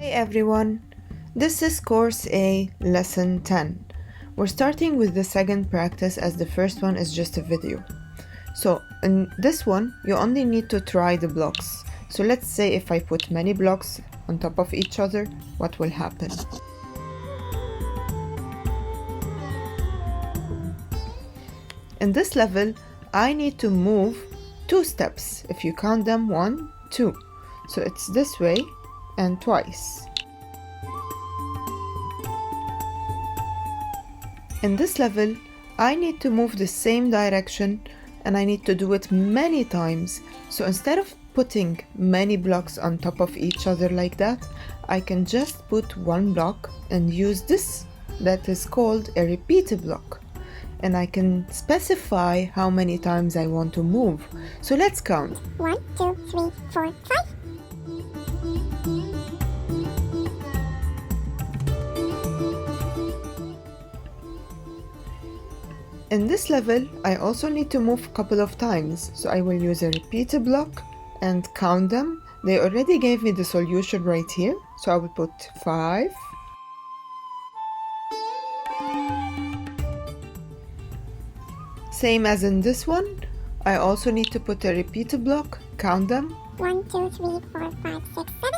Hey everyone, this is Course A, Lesson 10. We're starting with the second practice as the first one is just a video. So in this one, you only need to try the blocks. So let's say if I put many blocks on top of each other, what will happen? In this level, I need to move 2 steps. If you count them, 1, 2. So it's this way and twice. In this level, I need to move the same direction and I need to do it many times. So instead of putting many blocks on top of each other like that, I can just put one block and use this that is called a repeat block. And I can specify how many times I want to move. So let's count. 1, 2, 3, 4, 5. In this level, I also need to move a couple of times, so I will use a repeat block and count them. They already gave me the solution right here, so I will put 5. Same as in this one, I also need to put a repeat block, count them. 1, 2, 3, 4, 5, 6, 7.